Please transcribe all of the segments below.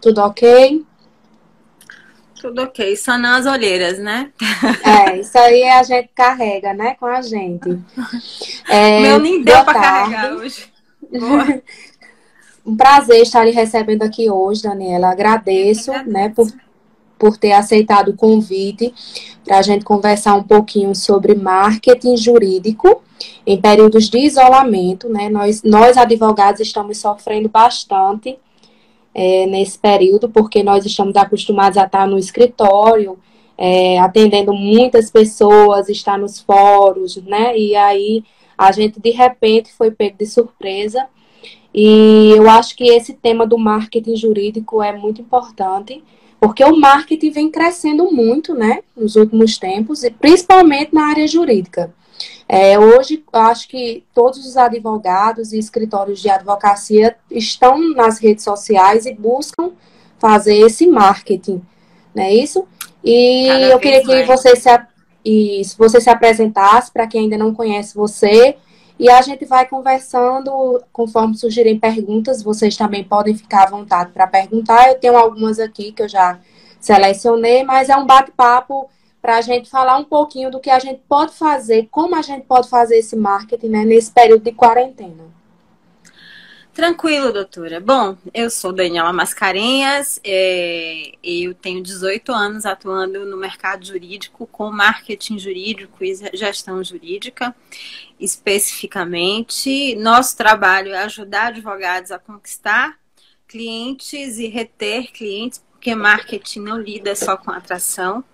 Tudo ok? Tudo ok, só não as olheiras, né? Isso aí a gente carrega, né, com a gente. O meu nem deu Boa para carregar tarde. hoje. Boa. Um prazer estar lhe recebendo aqui hoje, Daniela. Eu que Agradeço, né, agradeço. por ter aceitado o convite para a gente conversar um pouquinho sobre marketing jurídico em períodos de isolamento, né? Nós advogados estamos sofrendo bastante nesse período, porque nós estamos acostumados a estar no escritório, atendendo muitas pessoas, estar nos fóruns, né? E aí a gente de repente foi pego de surpresa. E eu acho que esse tema do marketing jurídico é muito importante, porque o marketing vem crescendo muito, né, nos últimos tempos, e principalmente na área jurídica. Hoje, eu acho que todos os advogados e escritórios de advocacia estão nas redes sociais e buscam fazer esse marketing, não é isso? E Cada eu queria vez que mais. você se apresentasse para quem ainda não conhece você, e a gente vai conversando conforme surgirem perguntas. Vocês também podem ficar à vontade para perguntar. Eu tenho algumas aqui que eu já selecionei, mas é um bate-papo para a gente falar um pouquinho do que a gente pode fazer, como a gente pode fazer esse marketing, né, nesse período de quarentena. Tranquilo, doutora. Bom, eu sou Daniela Mascarenhas, eu tenho 18 anos atuando no mercado jurídico com marketing jurídico e gestão jurídica, especificamente. Nosso trabalho é ajudar advogados a conquistar clientes e reter clientes, porque marketing não lida só com atração.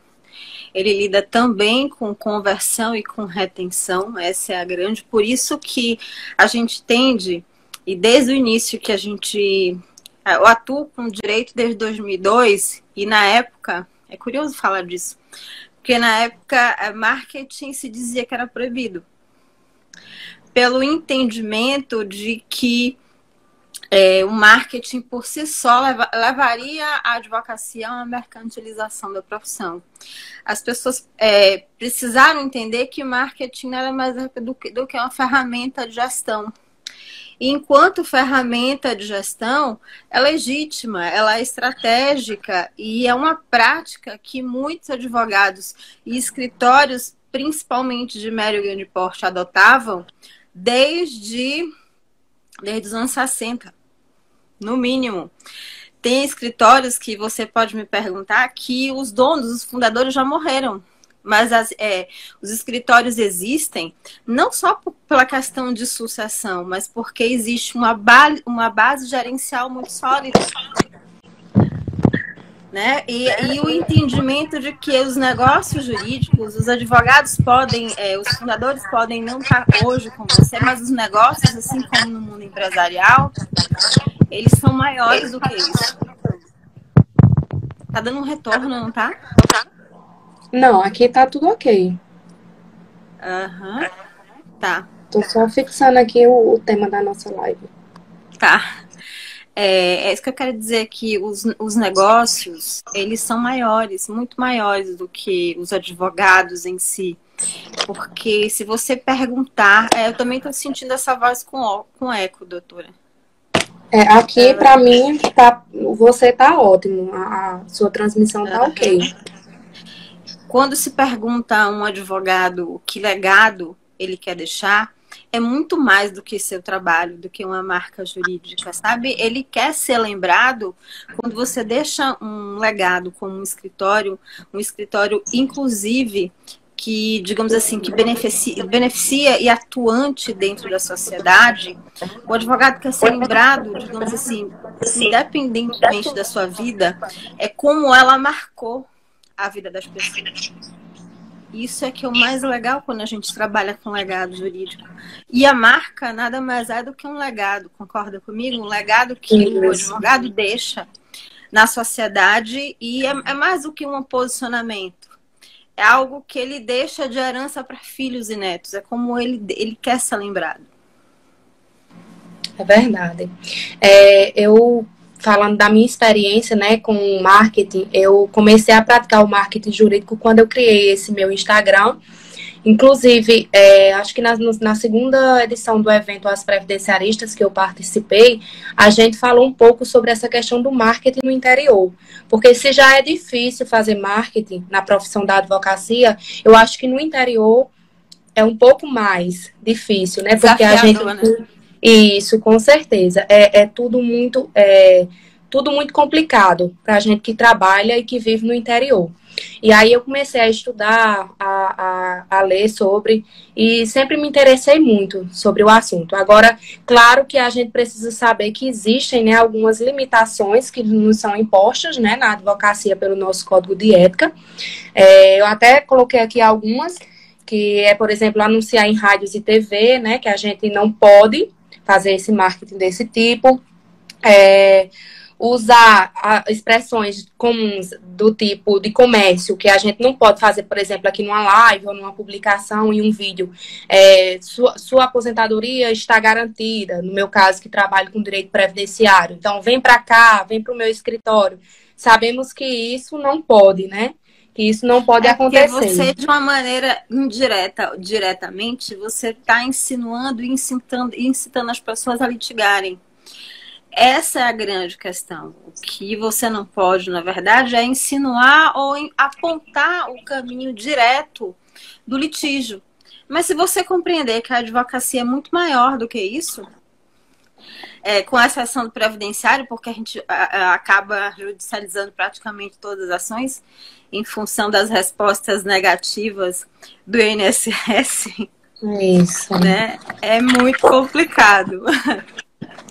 Ele lida também com conversão e com retenção, essa é a grande. Por isso que a gente tende, e desde o início que eu atuo com direito desde 2002, e na época, é curioso falar disso, porque na época marketing se dizia que era proibido, pelo entendimento de que o marketing por si só levaria a advocacia a uma mercantilização da profissão. As pessoas precisaram entender que marketing nada mais é do que uma ferramenta de gestão. E enquanto ferramenta de gestão, é legítima, ela é estratégica e é uma prática que muitos advogados e escritórios, principalmente de médio e grande porte, adotavam desde os anos 60. No mínimo. Tem escritórios que você pode me perguntar que os donos, os fundadores já morreram. Mas os escritórios existem não só pela questão de sucessão, mas porque existe uma base gerencial muito sólida. Né? E o entendimento de que os negócios jurídicos, os advogados podem, os fundadores podem não estar hoje com você, mas os negócios, assim como no mundo empresarial, eles são maiores do que isso. Tá dando um retorno, não tá? Não, aqui tá tudo ok. Aham. Tá. Tô só fixando aqui o tema da nossa live. Tá. É isso que eu quero dizer, que os negócios, eles são maiores, muito maiores do que os advogados em si. Porque se você perguntar, eu também estou sentindo essa voz com eco, doutora. Aqui, para mim, você tá ótimo. A sua transmissão tá ok. Quando se pergunta a um advogado que legado ele quer deixar, é muito mais do que seu trabalho, do que uma marca jurídica, sabe? Ele quer ser lembrado quando você deixa um legado como um escritório inclusive, que, digamos assim, que beneficia e atuante dentro da sociedade. O advogado quer ser lembrado, digamos assim, independentemente da sua vida, é como ela marcou a vida das pessoas. Isso é que é o mais legal quando a gente trabalha com legado jurídico. E a marca nada mais é do que um legado, concorda comigo? Um legado que o advogado deixa na sociedade, e é mais do que um posicionamento. É algo que ele deixa de herança para filhos e netos. É como ele quer ser lembrado. É verdade. Falando da minha experiência, né, com o marketing, eu comecei a praticar o marketing jurídico quando eu criei esse meu Instagram. Inclusive, acho que na segunda edição do evento As Previdenciaristas, que eu participei, a gente falou um pouco sobre essa questão do marketing no interior. Porque se já é difícil fazer marketing na profissão da advocacia, eu acho que no interior é um pouco mais difícil, né? Porque a gente... Né? Isso, com certeza. Tudo muito complicado para a gente que trabalha e que vive no interior. E aí eu comecei a estudar, a ler sobre, e sempre me interessei muito sobre o assunto. Agora, claro que a gente precisa saber que existem, né, algumas limitações que nos são impostas, né, na advocacia pelo nosso Código de Ética. Eu até coloquei aqui algumas, que é, por exemplo, anunciar em rádios e TV, né, que a gente não pode fazer esse marketing desse tipo. Usar expressões comuns do tipo de comércio, que a gente não pode fazer, por exemplo, aqui numa live ou numa publicação em um vídeo. Sua aposentadoria está garantida, no meu caso, que trabalho com direito previdenciário. Então, vem para cá, vem para o meu escritório. Sabemos que isso não pode, né? Que isso não pode acontecer. Porque você, de uma maneira diretamente, você está insinuando e incitando as pessoas a litigarem. Essa é a grande questão. O que você não pode, na verdade, é insinuar ou apontar o caminho direto do litígio. Mas se você compreender que a advocacia é muito maior do que isso, com exceção do previdenciário, porque a gente acaba judicializando praticamente todas as ações em função das respostas negativas do INSS, isso, né? É muito complicado.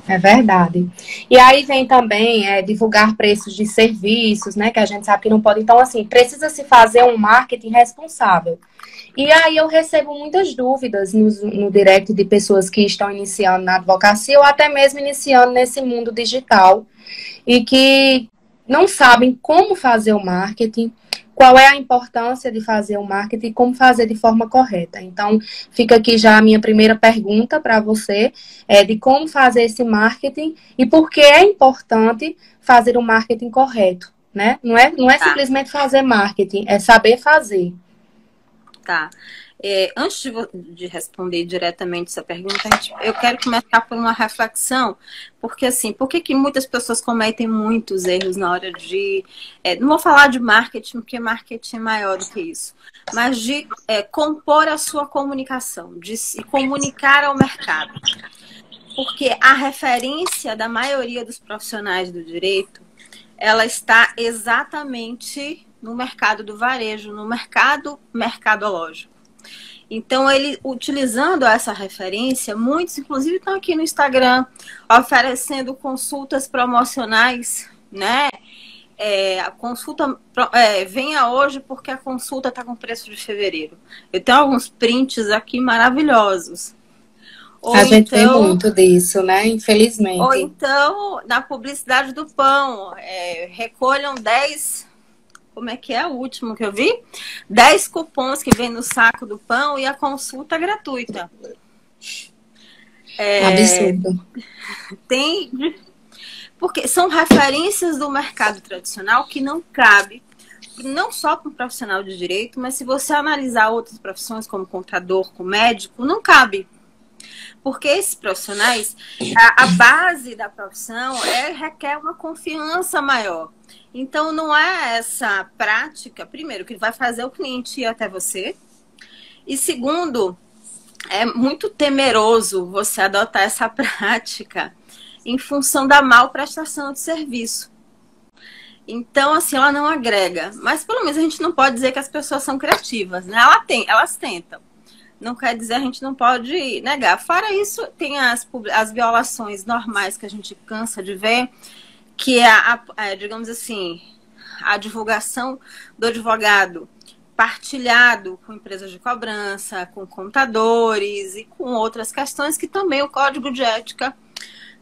É verdade. E aí vem também divulgar preços de serviços, né? Que a gente sabe que não pode. Então, assim, precisa se fazer um marketing responsável. E aí eu recebo muitas dúvidas no direct de pessoas que estão iniciando na advocacia ou até mesmo iniciando nesse mundo digital e que não sabem como fazer o marketing, qual é a importância de fazer o marketing e como fazer de forma correta. Então, fica aqui já a minha primeira pergunta para você, de como fazer esse marketing e por que é importante fazer o marketing correto, né? Não é simplesmente fazer marketing, é saber fazer. Tá. Antes de responder diretamente essa pergunta, eu quero começar por uma reflexão, porque assim, por que muitas pessoas cometem muitos erros na hora de... não vou falar de marketing, porque marketing é maior do que isso, mas de compor a sua comunicação, de se comunicar ao mercado. Porque a referência da maioria dos profissionais do direito, ela está exatamente no mercado do varejo, no mercado mercadológico. Então, ele, utilizando essa referência, muitos, inclusive, estão aqui no Instagram, oferecendo consultas promocionais, né? A consulta, venha hoje porque a consulta está com preço de fevereiro. Eu tenho alguns prints aqui maravilhosos. A gente tem muito disso, né? Infelizmente. Ou então, na publicidade do pão, recolham 10... Como é que é o último que eu vi? 10 cupons que vem no saco do pão e a consulta gratuita. Absurdo. Porque são referências do mercado tradicional que não cabe, não só para um profissional de direito, mas se você analisar outras profissões, como contador, como médico, não cabe. Porque esses profissionais, a base da profissão requer uma confiança maior. Então, não é essa prática, primeiro, que vai fazer o cliente ir até você. E segundo, é muito temeroso você adotar essa prática em função da mal prestação de serviço. Então, assim, ela não agrega. Mas, pelo menos, a gente não pode dizer que as pessoas são criativas, né? Elas tentam. Não quer dizer, a gente não pode negar. Fora isso, tem as violações normais que a gente cansa de ver, que é, digamos assim, a divulgação do advogado partilhado com empresas de cobrança, com contadores e com outras questões que também o Código de Ética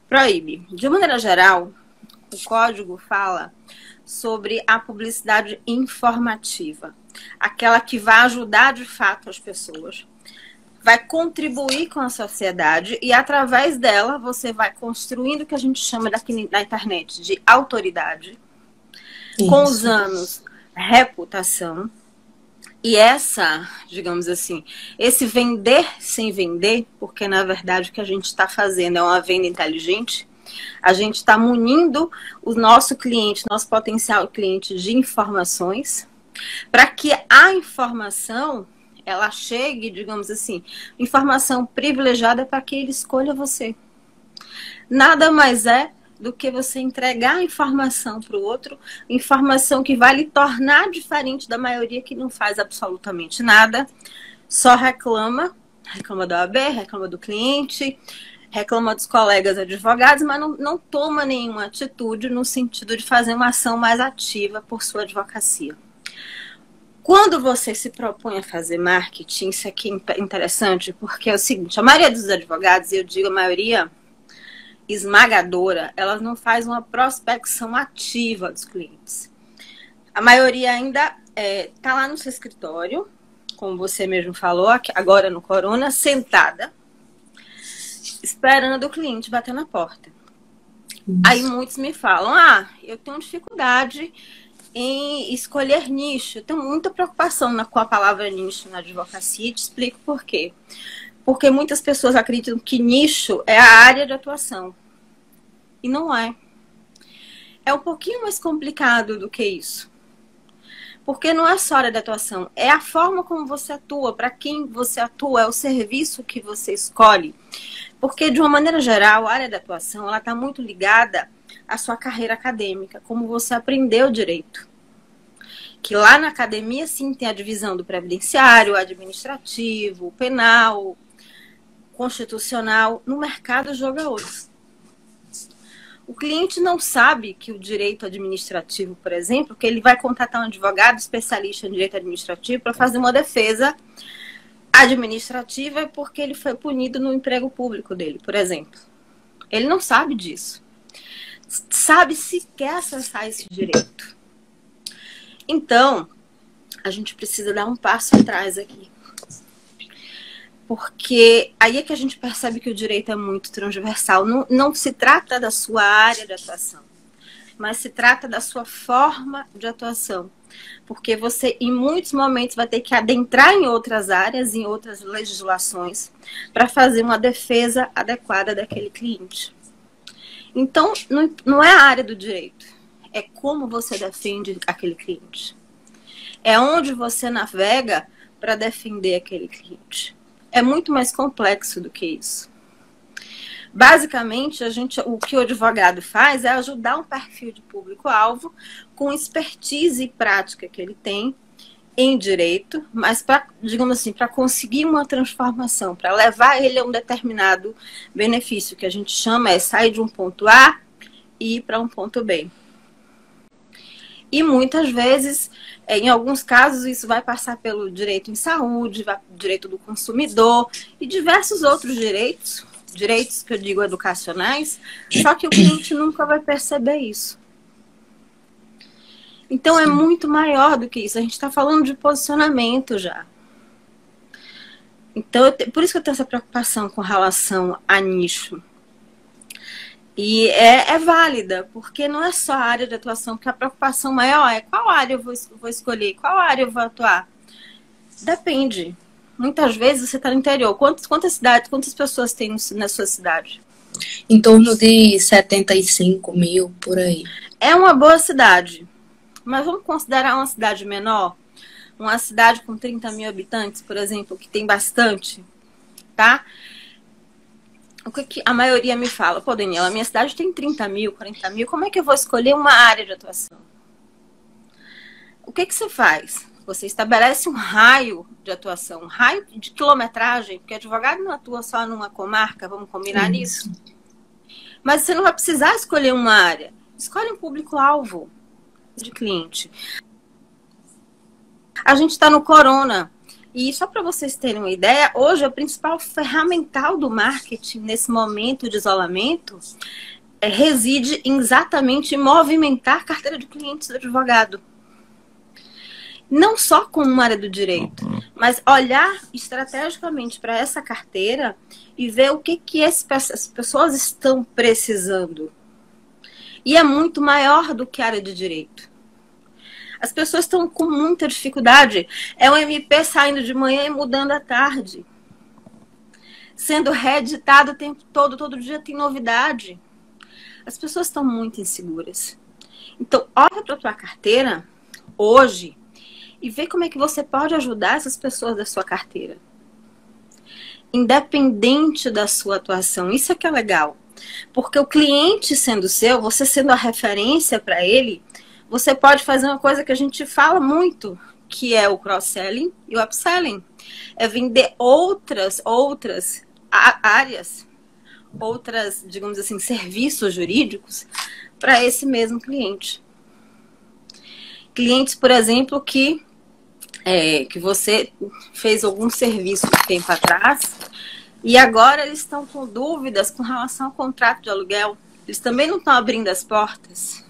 proíbe. De maneira geral, o Código fala sobre a publicidade informativa, aquela que vai ajudar de fato as pessoas, vai contribuir com a sociedade e, através dela, você vai construindo o que a gente chama daqui na internet de autoridade, com os anos, reputação E essa, digamos assim, esse vender sem vender, porque na verdade o que a gente está fazendo é uma venda inteligente, a gente está munindo o nosso cliente, nosso potencial cliente de informações, para que a informação, ela chegue, digamos assim, informação privilegiada para que ele escolha você. Nada mais é do que você entregar a informação para o outro, informação que vai lhe tornar diferente da maioria que não faz absolutamente nada, só reclama da OAB, reclama do cliente, reclama dos colegas advogados, mas não toma nenhuma atitude no sentido de fazer uma ação mais ativa por sua advocacia. Quando você se propõe a fazer marketing, isso aqui é interessante, porque é o seguinte, a maioria dos advogados, eu digo a maioria esmagadora, elas não faz uma prospecção ativa dos clientes. A maioria ainda está lá no seu escritório, como você mesmo falou, agora no Corona, sentada, esperando o cliente bater na porta. Aí muitos me falam, eu tenho dificuldade em escolher nicho. Eu tenho muita preocupação com a palavra nicho na advocacia e te explico por quê. Porque muitas pessoas acreditam que nicho é a área de atuação. E não é. É um pouquinho mais complicado do que isso. Porque não é só a área de atuação, é a forma como você atua, para quem você atua, é o serviço que você escolhe. Porque, de uma maneira geral, a área de atuação está muito ligada à sua carreira acadêmica, como você aprendeu direito. Que lá na academia, sim, tem a divisão do previdenciário, administrativo, penal, constitucional. No mercado, o jogo é outro. O cliente não sabe que o direito administrativo, por exemplo, que ele vai contratar um advogado especialista em direito administrativo para fazer uma defesa administrativa porque ele foi punido no emprego público dele, por exemplo. Ele não sabe disso. Sabe se quer acessar esse direito. Então, a gente precisa dar um passo atrás aqui. Porque aí é que a gente percebe que o direito é muito transversal. Não se trata da sua área de atuação, mas se trata da sua forma de atuação. Porque você, em muitos momentos, vai ter que adentrar em outras áreas, em outras legislações, para fazer uma defesa adequada daquele cliente. Então, não é a área do direito, é como você defende aquele cliente. É onde você navega para defender aquele cliente. É muito mais complexo do que isso. Basicamente, o que o advogado faz é ajudar um perfil de público-alvo com expertise e prática que ele tem em direito, mas para, digamos assim, para conseguir uma transformação, para levar ele a um determinado benefício, que a gente chama sair de um ponto A e ir para um ponto B. E muitas vezes, em alguns casos, isso vai passar pelo direito em saúde, direito do consumidor e diversos outros direitos que eu digo educacionais, só que o cliente nunca vai perceber isso. Então é muito maior do que isso. A gente está falando de posicionamento já. Então, por isso que eu tenho essa preocupação com relação a nicho. E é válida, porque não é só a área de atuação, que a preocupação maior é qual área eu vou escolher, qual área eu vou atuar. Depende. Muitas vezes você está no interior. Quantas pessoas tem na sua cidade? Em torno de 75 mil, por aí. É uma boa cidade. Mas vamos considerar uma cidade menor? Uma cidade com 30 mil habitantes, por exemplo, que tem bastante, tá? O que a maioria me fala? Pô, Daniela, minha cidade tem 30 mil, 40 mil, como é que eu vou escolher uma área de atuação? O que você faz? Você estabelece um raio de atuação, um raio de quilometragem, porque advogado não atua só numa comarca, vamos combinar nisso? Mas você não vai precisar escolher uma área. Escolhe um público-alvo de cliente. A gente está no Corona. E só para vocês terem uma ideia, hoje a principal ferramental do marketing nesse momento de isolamento reside exatamente em movimentar a carteira de clientes do advogado. Não só como uma área do direito, mas olhar estrategicamente para essa carteira e ver o que essas pessoas estão precisando. E é muito maior do que a área de direito. As pessoas estão com muita dificuldade. É o MP saindo de manhã e mudando à tarde. Sendo reeditado o tempo todo, todo dia tem novidade. As pessoas estão muito inseguras. Então, olha para a tua carteira hoje e vê como é que você pode ajudar essas pessoas da sua carteira. Independente da sua atuação. Isso é que é legal. Porque o cliente sendo seu, você sendo a referência para ele, você pode fazer uma coisa que a gente fala muito, que é o cross-selling e o upselling. É vender outras áreas, outras, digamos assim, serviços jurídicos para esse mesmo cliente. Clientes, por exemplo, que você fez algum serviço tempo atrás e agora eles estão com dúvidas com relação ao contrato de aluguel. Eles também não estão abrindo as portas.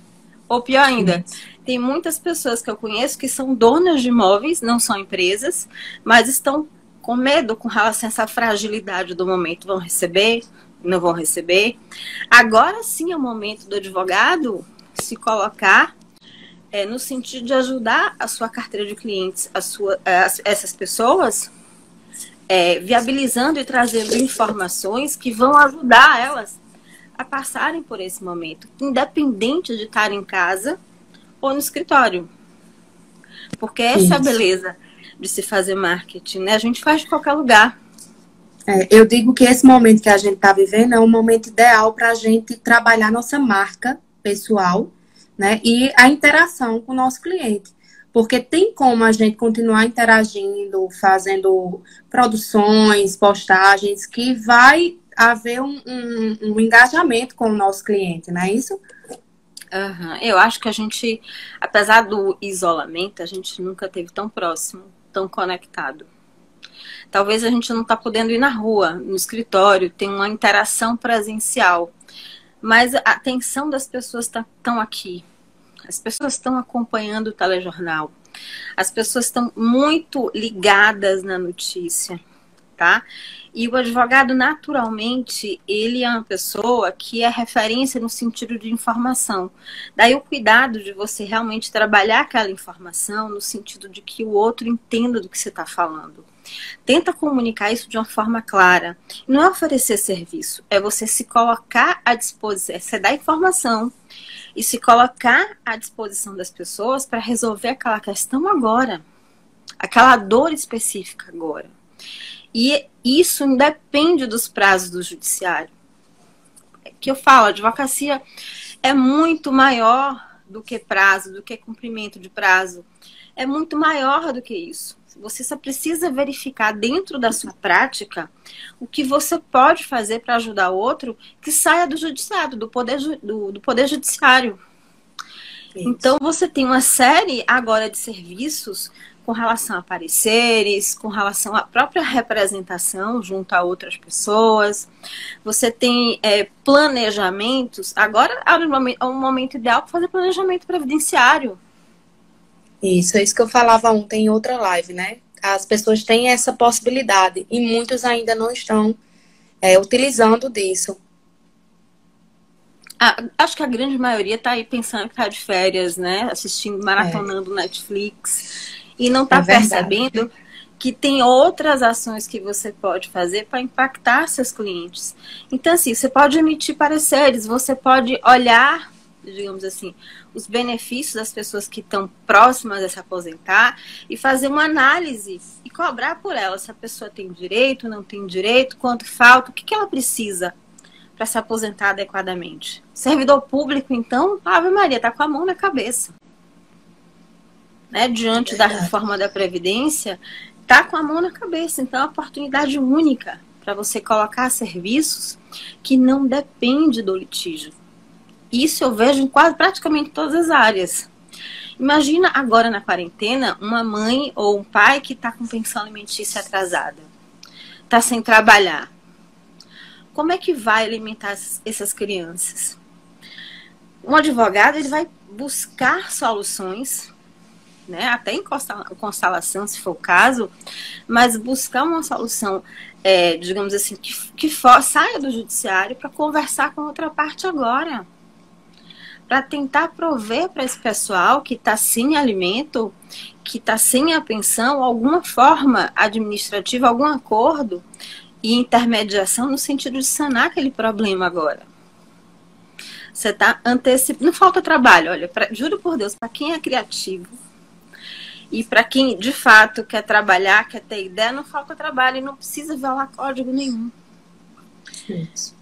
Ou pior ainda, tem muitas pessoas que eu conheço que são donas de imóveis, não são empresas, mas estão com medo com relação a essa fragilidade do momento. Vão receber? Não vão receber? Agora sim é o momento do advogado se colocar no sentido de ajudar a sua carteira de clientes, essas pessoas, viabilizando e trazendo informações que vão ajudar elas a passarem por esse momento, independente de estar em casa ou no escritório. Porque essa é a beleza de se fazer marketing, né? A gente faz de qualquer lugar. Eu digo que esse momento que a gente está vivendo é um momento ideal para a gente trabalhar nossa marca pessoal, né? E a interação com o nosso cliente. Porque tem como a gente continuar interagindo, fazendo produções, postagens, que vai haver um engajamento com o nosso cliente, não é isso? Uhum. Eu acho que a gente, apesar do isolamento, a gente nunca esteve tão próximo, tão conectado. Talvez a gente não está podendo ir na rua, no escritório, tem uma interação presencial. Mas a atenção das pessoas estão aqui. As pessoas estão acompanhando o telejornal. As pessoas estão muito ligadas na notícia, tá? E o advogado, naturalmente, ele é uma pessoa que é referência no sentido de informação. Daí o cuidado de você realmente trabalhar aquela informação no sentido de que o outro entenda do que você está falando. Tenta comunicar isso de uma forma clara. Não é oferecer serviço, é você se colocar à disposição, é você dar informação e se colocar à disposição das pessoas para resolver aquela questão agora, aquela dor específica agora. E isso independe dos prazos do judiciário. Que eu falo, a advocacia é muito maior do que prazo, do que cumprimento de prazo. É muito maior do que isso. Você só precisa verificar dentro da sua prática o que você pode fazer para ajudar o outro que saia do judiciário, do poder judiciário. Isso. Então, você tem uma série agora de serviços com relação a pareceres, com relação à própria representação junto a outras pessoas. Você tem planejamentos. Agora é um momento ideal para fazer planejamento previdenciário. Isso, é isso que eu falava ontem em outra live, né? As pessoas têm essa possibilidade e muitos ainda não estão utilizando disso. Acho que a grande maioria está aí pensando que está de férias, né? Assistindo, maratonando Netflix e não está percebendo que tem outras ações que você pode fazer para impactar seus clientes. Então, assim, você pode emitir pareceres, você pode olhar, digamos assim, os benefícios das pessoas que estão próximas a se aposentar e fazer uma análise e cobrar por ela se a pessoa tem direito, não tem direito, quanto falta, o que ela precisa para se aposentar adequadamente. Servidor público, então, Ave Maria, está com a mão na cabeça. Né? Diante da reforma da Previdência, está com a mão na cabeça. Então, é uma oportunidade única para você colocar serviços que não dependem do litígio. Isso eu vejo em praticamente todas as áreas. Imagina agora na quarentena uma mãe ou um pai que está com pensão alimentícia atrasada. Está sem trabalhar. Como é que vai alimentar essas crianças? Um advogado ele vai buscar soluções, né, até em constelação, se for o caso, mas buscar uma solução, digamos assim, que saia do judiciário para conversar com outra parte agora. para tentar prover para esse pessoal que está sem alimento, que está sem a pensão, alguma forma administrativa, algum acordo e intermediação no sentido de sanar aquele problema agora. Você está antecipando. Não falta trabalho, olha, juro por Deus, para quem é criativo e para quem de fato quer trabalhar, quer ter ideia, não falta trabalho e não precisa violar código nenhum. Isso.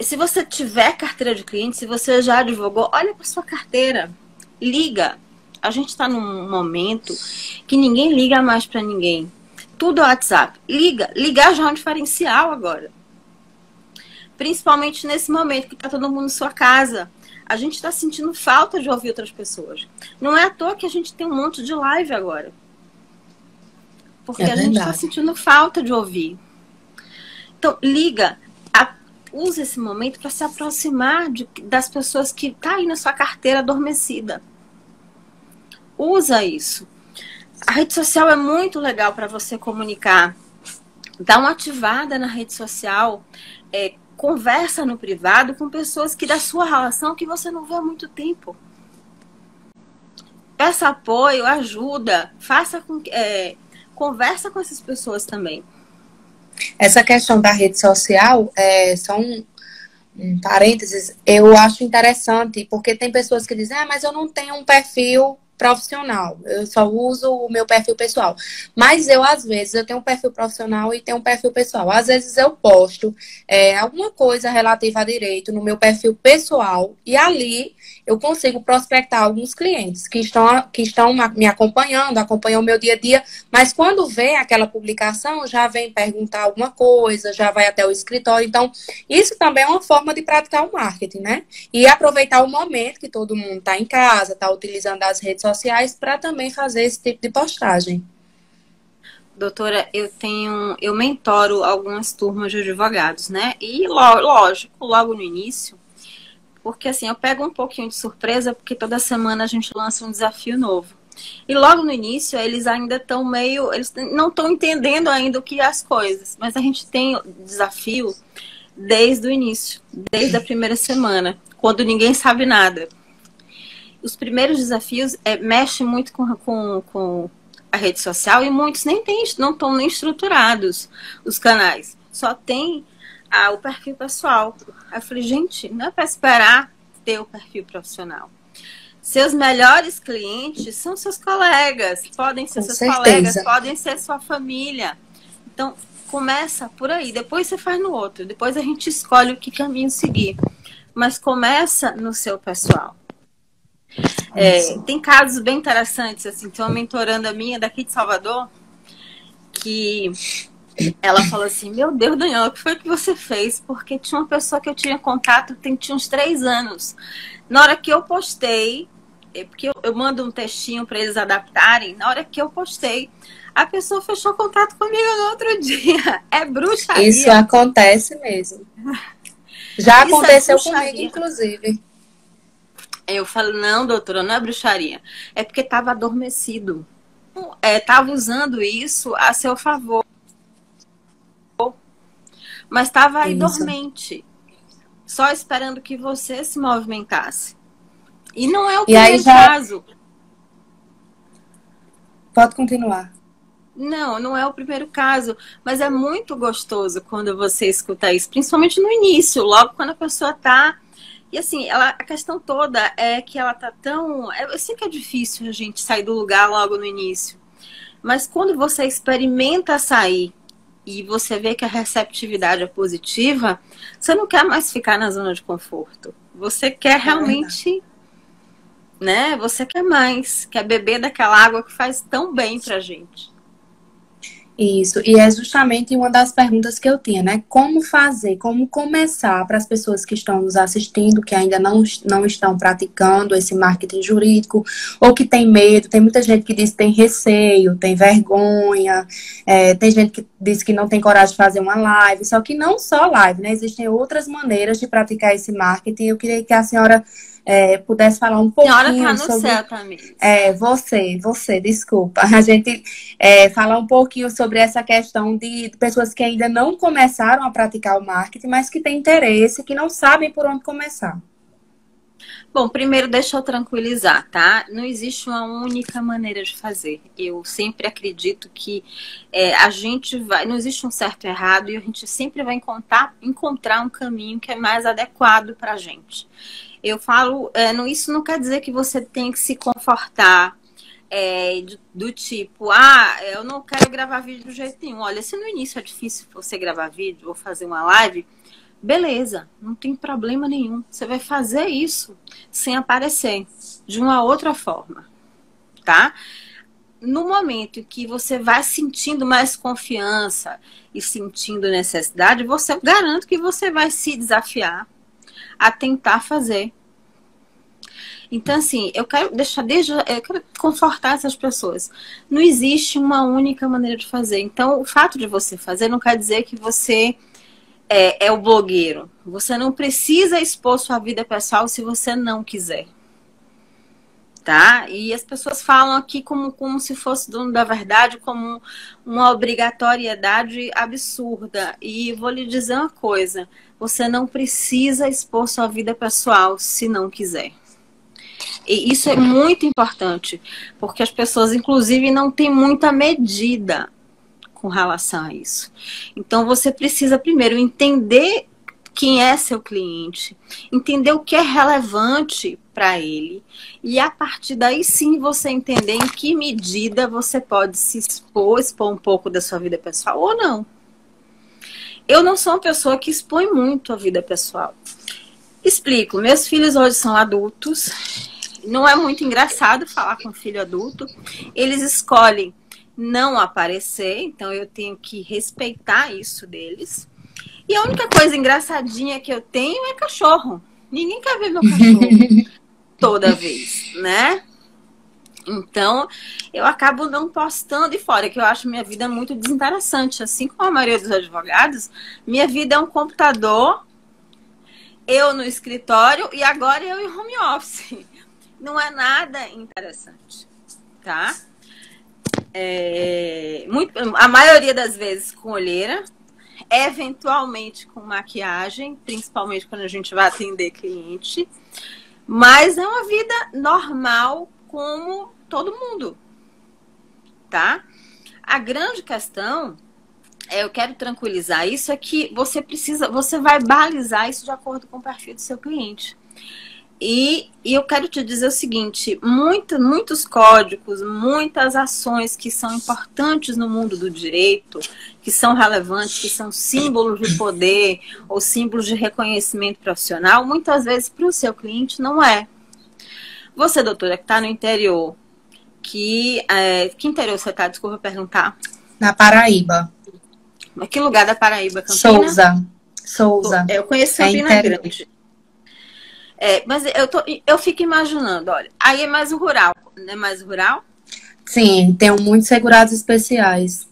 Se você tiver carteira de cliente, se você já advogou, olha para sua carteira, liga. A gente está num momento que ninguém liga mais para ninguém. Tudo é WhatsApp. Ligar já é um diferencial agora. Principalmente nesse momento que está todo mundo em sua casa. A gente está sentindo falta de ouvir outras pessoas. Não é à toa que a gente tem um monte de live agora. Porque a gente está sentindo falta de ouvir. Então, liga. Use esse momento para se aproximar das pessoas que estão aí na sua carteira adormecida. Usa isso. A rede social é muito legal para você comunicar. Dá uma ativada na rede social. Conversa no privado com pessoas que da sua relação que você não vê há muito tempo. Peça apoio, ajuda. Conversa com essas pessoas também. Essa questão da rede social, só um parênteses, eu acho interessante, porque tem pessoas que dizem, mas eu não tenho um perfil profissional, eu só uso o meu perfil pessoal. Mas às vezes, eu tenho um perfil profissional e tenho um perfil pessoal. Às vezes eu posto alguma coisa relativa a direito no meu perfil pessoal e ali eu consigo prospectar alguns clientes que estão me acompanham o meu dia a dia, mas quando vê aquela publicação, já vem perguntar alguma coisa, já vai até o escritório. Então, isso também é uma forma de praticar o marketing, né? E aproveitar o momento que todo mundo está em casa, está utilizando as redes sociais para também fazer esse tipo de postagem. Doutora, eu mentoro algumas turmas de advogados, né? E lógico, logo no início, porque assim, eu pego um pouquinho de surpresa, porque toda semana a gente lança um desafio novo. E logo no início, eles ainda estão eles não estão entendendo ainda o que é as coisas, mas a gente tem o desafio desde o início, desde a primeira semana, quando ninguém sabe nada. Os primeiros desafios mexem muito com a rede social e muitos não estão nem estruturados os canais. Só tem o perfil pessoal. Aí eu falei, gente, não é para esperar ter o perfil profissional. Seus melhores clientes são seus colegas. Podem ser seus colegas, podem ser sua família. Então, começa por aí. Depois você faz no outro. Depois a gente escolhe o que caminho seguir. Mas começa no seu pessoal. Tem casos bem interessantes, assim, tem uma mentoranda minha daqui de Salvador que ela falou assim, meu Deus, Daniela, o que foi que você fez? Porque tinha uma pessoa que eu tinha contato, tinha uns 3 anos. Na hora que eu postei, porque eu mando um textinho para eles adaptarem, na hora que eu postei, a pessoa fechou contato comigo no outro dia. É bruxaria. Isso acontece mesmo. Já aconteceu comigo, inclusive. Eu falo, não, doutora, não é bruxaria. É porque estava adormecido. Estava usando isso a seu favor. Mas estava aí dormente. Só esperando que você se movimentasse. E não é o primeiro caso. Pode continuar. Não é o primeiro caso. Mas é muito gostoso quando você escuta isso. Principalmente no início, logo quando a pessoa está... E assim, a questão toda é que ela tá tão... Eu sei que é difícil a gente sair do lugar logo no início. Mas quando você experimenta sair e você vê que a receptividade é positiva, você não quer mais ficar na zona de conforto. Você quer realmente... né? Você quer mais. Quer beber daquela água que faz tão bem pra gente. Isso, e é justamente uma das perguntas que eu tinha, né? Como fazer, como começar para as pessoas que estão nos assistindo, que ainda não estão praticando esse marketing jurídico, ou que tem medo, tem muita gente que diz que tem receio, tem vergonha, tem gente que diz que não tem coragem de fazer uma live, só que não só live, né? Existem outras maneiras de praticar esse marketing. Eu queria que a senhora pudesse falar um pouquinho sobre... A senhora tá no céu também. Você, desculpa. A gente falar um pouquinho sobre essa questão de pessoas que ainda não começaram a praticar o marketing, mas que têm interesse, que não sabem por onde começar. Bom, primeiro deixa eu tranquilizar, tá? Não existe uma única maneira de fazer. Eu sempre acredito que a gente vai... Não existe um certo e errado e a gente sempre vai encontrar um caminho que é mais adequado pra gente. Eu falo, isso não quer dizer que você tem que se confortar do tipo, eu não quero gravar vídeo do jeito nenhum. Olha, se no início é difícil você gravar vídeo ou fazer uma live, beleza, não tem problema nenhum. Você vai fazer isso sem aparecer, de uma outra forma, tá? No momento em que você vai sentindo mais confiança e sentindo necessidade, você garanto que você vai se desafiar a tentar fazer. Então, assim, eu quero confortar essas pessoas. Não existe uma única maneira de fazer. Então, o fato de você fazer não quer dizer que você é o blogueiro. Você não precisa expor sua vida pessoal se você não quiser. Tá? E as pessoas falam aqui como se fosse dono da verdade, como uma obrigatoriedade absurda. E vou lhe dizer uma coisa. Você não precisa expor sua vida pessoal se não quiser. E isso é muito importante, porque as pessoas, inclusive, não têm muita medida com relação a isso. Então, você precisa primeiro entender quem é seu cliente, entender o que é relevante para ele, e a partir daí sim você entender em que medida você pode se expor um pouco da sua vida pessoal ou não. Eu não sou uma pessoa que expõe muito a vida pessoal. Explico, meus filhos hoje são adultos. Não é muito engraçado falar com um filho adulto. Eles escolhem não aparecer, então eu tenho que respeitar isso deles. E a única coisa engraçadinha que eu tenho é cachorro. Ninguém quer ver meu cachorro toda vez, né? Então, eu acabo não postando e fora, que eu acho minha vida muito desinteressante. Assim como a maioria dos advogados, minha vida é um computador, eu no escritório e agora eu em home office. Não é nada interessante, tá? A maioria das vezes com olheira, eventualmente com maquiagem, principalmente quando a gente vai atender cliente, mas é uma vida normal como todo mundo, tá? A grande questão, eu quero tranquilizar isso, é que você vai balizar isso de acordo com o perfil do seu cliente. E eu quero te dizer o seguinte, muitos códigos, muitas ações que são importantes no mundo do direito, que são relevantes, que são símbolos de poder ou símbolos de reconhecimento profissional, muitas vezes para o seu cliente não é. Você, doutora, que está no interior, que interior você está? Desculpa perguntar. Na Paraíba. Mas que lugar da Paraíba? Campina? Souza. Eu conheço Campina Grande. Mas eu fico imaginando, olha, aí é mais rural, não é mais rural? Sim, tem muitos segurados especiais.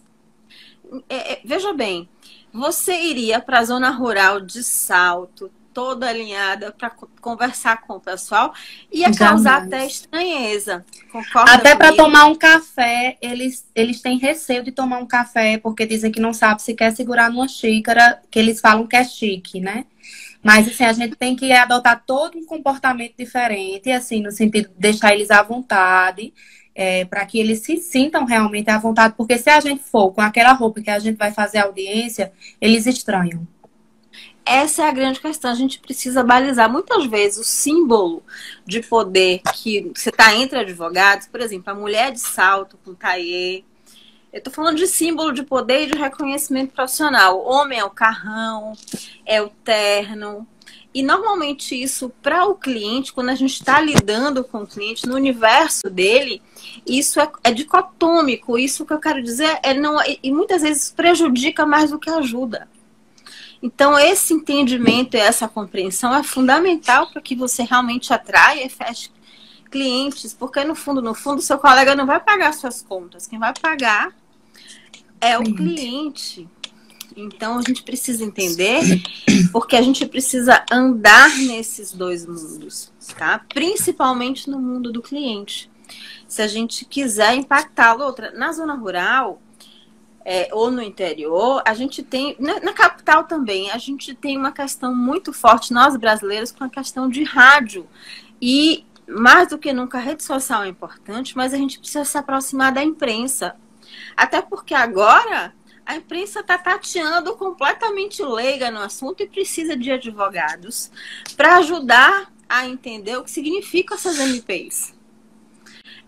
Veja bem, você iria para a zona rural de Salto, toda alinhada, para conversar com o pessoal, ia causar até estranheza. Concorda até para comigo? tomar um café, eles têm receio de tomar um café, porque dizem que não sabe se quer segurar numa xícara, que eles falam que é chique, né? Mas, assim, a gente tem que adotar todo um comportamento diferente, assim, no sentido de deixar eles à vontade, para que eles se sintam realmente à vontade, porque se a gente for com aquela roupa que a gente vai fazer audiência, eles estranham. Essa é a grande questão, a gente precisa balizar. Muitas vezes o símbolo de poder que você está entre advogados, por exemplo, a mulher de salto com taiê, eu tô falando de símbolo de poder e de reconhecimento profissional. O homem é o carrão, é o terno. E normalmente isso, para o cliente, quando a gente está lidando com o cliente, no universo dele, isso é dicotômico. Isso que eu quero dizer e muitas vezes prejudica mais do que ajuda. Então, esse entendimento e essa compreensão é fundamental para que você realmente atraia e feche clientes, porque no fundo, seu colega não vai pagar suas contas. Quem vai pagar é o cliente. Então, a gente precisa entender, porque a gente precisa andar nesses dois mundos, tá? Principalmente no mundo do cliente. Se a gente quiser impactá-lo. Na zona rural, ou no interior, a gente tem, na capital também, a gente tem uma questão muito forte, nós brasileiros, com a questão de rádio. E mais do que nunca a rede social é importante, mas a gente precisa se aproximar da imprensa. Até porque agora a imprensa está tateando completamente leiga no assunto e precisa de advogados para ajudar a entender o que significam essas MPs.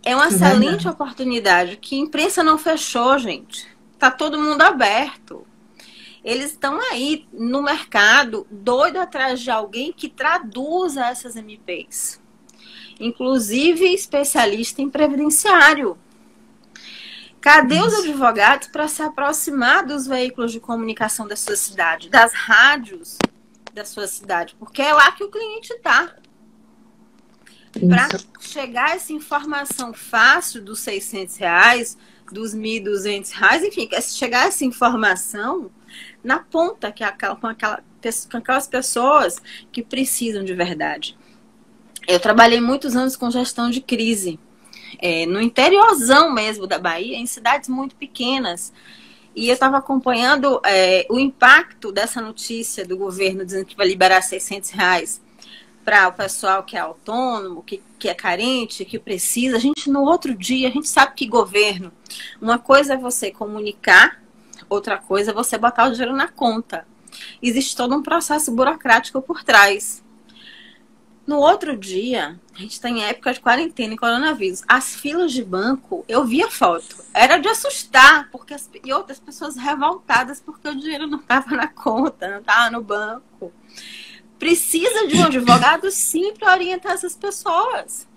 É uma excelente oportunidade que a imprensa não fechou, gente. Está todo mundo aberto. Eles estão aí no mercado, doido atrás de alguém que traduza essas MPs. Inclusive especialista em previdenciário. Cadê os advogados para se aproximar dos veículos de comunicação da sua cidade, das rádios da sua cidade? Porque é lá que o cliente está. Para chegar essa informação fácil dos R$ 600, dos R$ 1.200, enfim, chegar essa informação na ponta, que é com aquelas pessoas que precisam de verdade. Eu trabalhei muitos anos com gestão de crise. No interiorzão mesmo da Bahia, em cidades muito pequenas. E eu estava acompanhando o impacto dessa notícia do governo dizendo que vai liberar R$ 600 para o pessoal que é autônomo, que é carente, que precisa. A gente, no outro dia, a gente sabe que governo, uma coisa é você comunicar, outra coisa é você botar o dinheiro na conta. Existe todo um processo burocrático por trás. No outro dia, a gente está em época de quarentena e coronavírus. As filas de banco, eu vi a foto. Era de assustar, e outras pessoas revoltadas porque o dinheiro não estava na conta, não estava no banco. Precisa de um advogado, sim, para orientar essas pessoas.